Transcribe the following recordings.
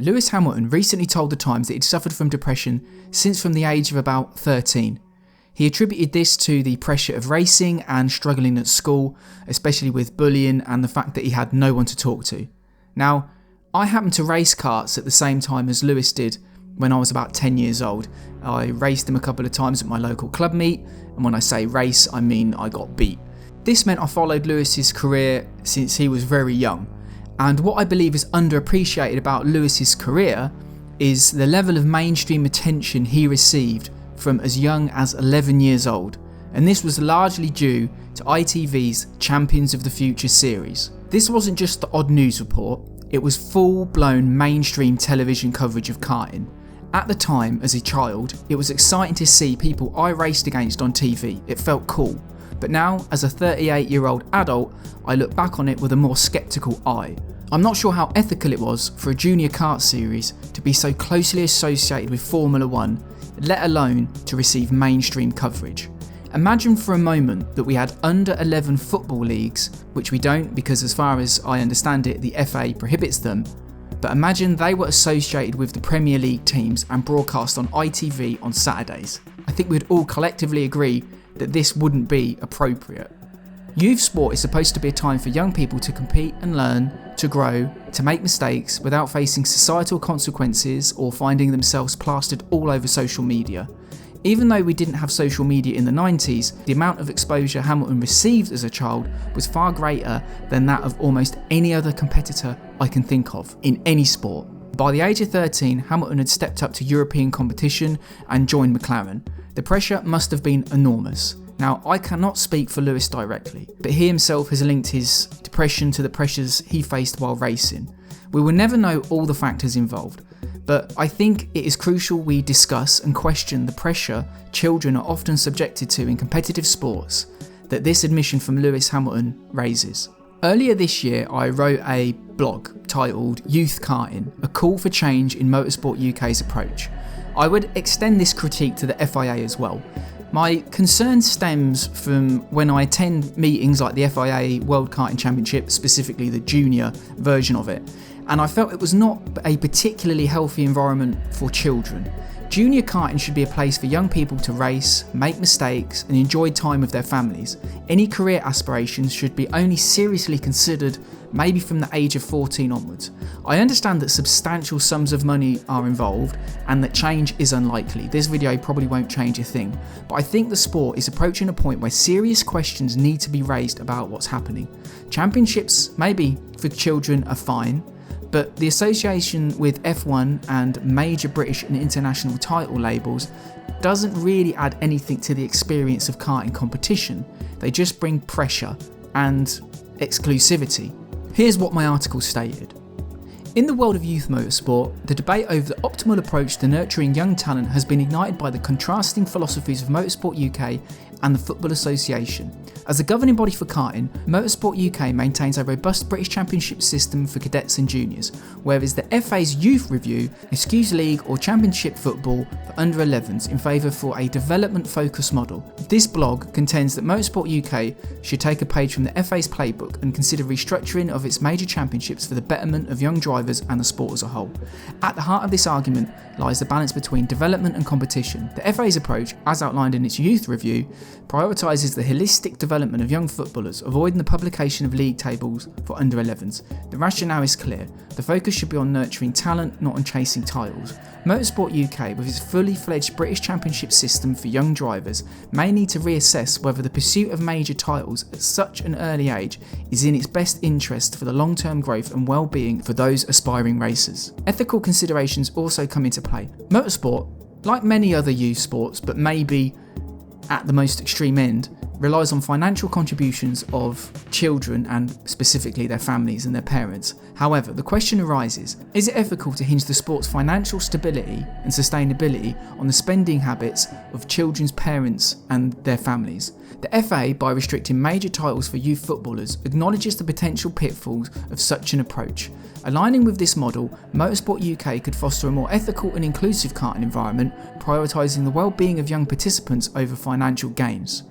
Lewis Hamilton recently told The Times that he'd suffered from depression since from the age of about 13. He attributed this to the pressure of racing and struggling at school, especially with bullying and the fact that he had no one to talk to. Now, I happened to race karts at the same time as Lewis did when I was about 10 years old. I raced him a couple of times at my local club meet, and when I say race, I mean I got beat. This meant I followed Lewis's career since he was very young, and what I believe is underappreciated about Lewis's career is the level of mainstream attention he received from as young as 11 years old, and this was largely due to ITV's Champions of the Future series. This wasn't just the odd news report, it was full-blown mainstream television coverage of karting. At the time, as a child, it was exciting to see people I raced against on TV, it felt cool. But now, as a 38-year-old adult, I look back on it with a more sceptical eye. I'm not sure how ethical it was for a junior kart series to be so closely associated with Formula 1, let alone to receive mainstream coverage. Imagine for a moment that we had under 11 football leagues, which we don't because as far as I understand it, the FA prohibits them, but imagine they were associated with the Premier League teams and broadcast on ITV on Saturdays. I think we'd all collectively agree that this wouldn't be appropriate. Youth sport is supposed to be a time for young people to compete and learn, to grow, to make mistakes without facing societal consequences or finding themselves plastered all over social media. Even though we didn't have social media in the 90s, the amount of exposure Hamilton received as a child was far greater than that of almost any other competitor I can think of in any sport. By the age of 13, Hamilton had stepped up to European competition and joined McLaren. The pressure must have been enormous. Now, I cannot speak for Lewis directly, but he himself has linked his depression to the pressures he faced while racing. We will never know all the factors involved, but I think it is crucial we discuss and question the pressure children are often subjected to in competitive sports that this admission from Lewis Hamilton raises. Earlier this year, I wrote a blog titled Youth Karting, a call for change in Motorsport UK's approach. I would extend this critique to the FIA as well. My concern stems from when I attend meetings like the FIA World Karting Championship, specifically the junior version of it, and I felt it was not a particularly healthy environment for children. Junior karting should be a place for young people to race, make mistakes, and enjoy time with their families. Any career aspirations should be only seriously considered maybe from the age of 14 onwards. I understand that substantial sums of money are involved and that change is unlikely. This video probably won't change a thing, but I think the sport is approaching a point where serious questions need to be raised about what's happening. Championships, maybe for children, are fine, but the association with F1 and major British and international title labels doesn't really add anything to the experience of karting competition. They just bring pressure and exclusivity. Here's what my article stated. In the world of youth motorsport, the debate over the optimal approach to nurturing young talent has been ignited by the contrasting philosophies of Motorsport UK and the Football Association. As a governing body for karting, Motorsport UK maintains a robust British Championship system for cadets and juniors, whereas the FA's Youth Review eschews league or championship football for under 11s in favour for a development-focused model. This blog contends that Motorsport UK should take a page from the FA's playbook and consider restructuring of its major championships for the betterment of young drivers and the sport as a whole. At the heart of this argument lies the balance between development and competition. The FA's approach, as outlined in its Youth Review, prioritises the holistic development of young footballers, avoiding the publication of league tables for under 11s. The rationale is clear. The focus should be on nurturing talent, not on chasing titles. Motorsport UK, with its fully fledged British Championship system for young drivers, may need to reassess whether the pursuit of major titles at such an early age is in its best interest for the long-term growth and well-being for those aspiring racers. Ethical considerations also come into play. Motorsport, like many other youth sports, but maybe at the most extreme end, relies on financial contributions of children and specifically their families and their parents. However, the question arises, is it ethical to hinge the sport's financial stability and sustainability on the spending habits of children's parents and their families? The FA, by restricting major titles for youth footballers, acknowledges the potential pitfalls of such an approach. Aligning with this model, Motorsport UK could foster a more ethical and inclusive karting environment, prioritising the well-being of young participants over financial gains.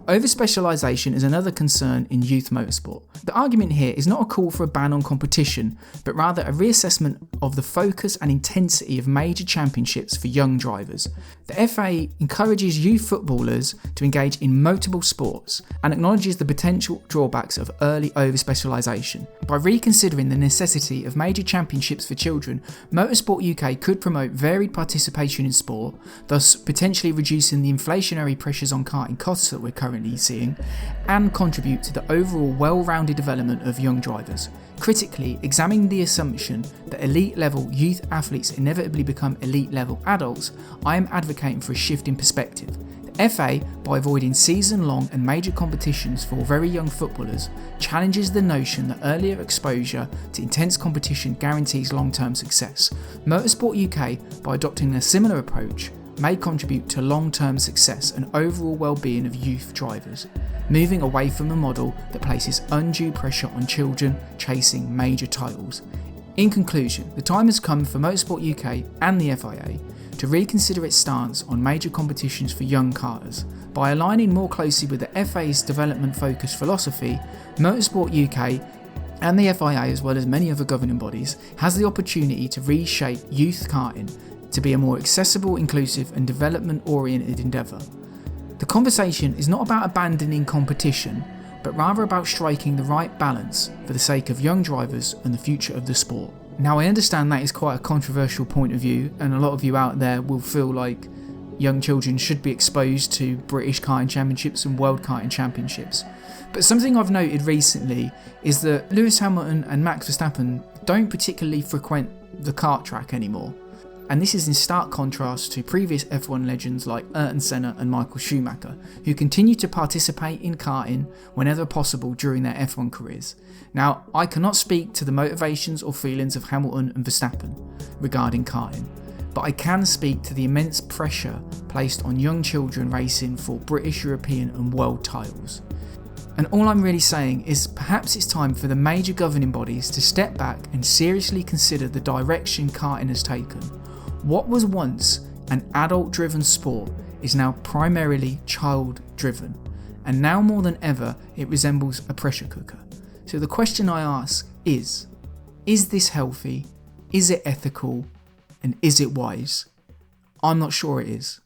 Over-specialisation is another concern in youth motorsport. The argument here is not a call for a ban on competition, but rather a reassessment of the focus and intensity of major championships for young drivers. The FA encourages youth footballers to engage in multiple sports and acknowledges the potential drawbacks of early over-specialisation. By reconsidering the necessity of major championships for children, Motorsport UK could promote varied participation in sport, thus potentially reducing the inflationary pressures on karting costs that we're currently seeing, and contribute to the overall well-rounded development of young drivers. Critically, examining the assumption that elite level youth athletes inevitably become elite level adults, I am advocating for a shift in perspective. The FA, by avoiding season-long and major competitions for very young footballers, challenges the notion that earlier exposure to intense competition guarantees long-term success. Motorsport UK, by adopting a similar approach, may contribute to long-term success and overall well-being of youth drivers, moving away from a model that places undue pressure on children chasing major titles. In conclusion, the time has come for Motorsport UK and the FIA to reconsider its stance on major competitions for young karters. By aligning more closely with the FA's development-focused philosophy, Motorsport UK and the FIA, as well as many other governing bodies, has the opportunity to reshape youth karting to be a more accessible, inclusive and development-oriented endeavour. The conversation is not about abandoning competition, but rather about striking the right balance for the sake of young drivers and the future of the sport. Now, I understand that is quite a controversial point of view, and a lot of you out there will feel like young children should be exposed to British karting championships and world karting championships. But something I've noted recently is that Lewis Hamilton and Max Verstappen don't particularly frequent the kart track anymore. And this is in stark contrast to previous F1 legends like Ayrton Senna and Michael Schumacher, who continue to participate in karting whenever possible during their F1 careers. Now, I cannot speak to the motivations or feelings of Hamilton and Verstappen regarding karting, but I can speak to the immense pressure placed on young children racing for British, European and world titles. And all I'm really saying is perhaps it's time for the major governing bodies to step back and seriously consider the direction karting has taken. What was once an adult-driven sport is now primarily child-driven, and now more than ever it resembles a pressure cooker. So the question I ask is this healthy? Is it ethical? And is it wise? I'm not sure it is.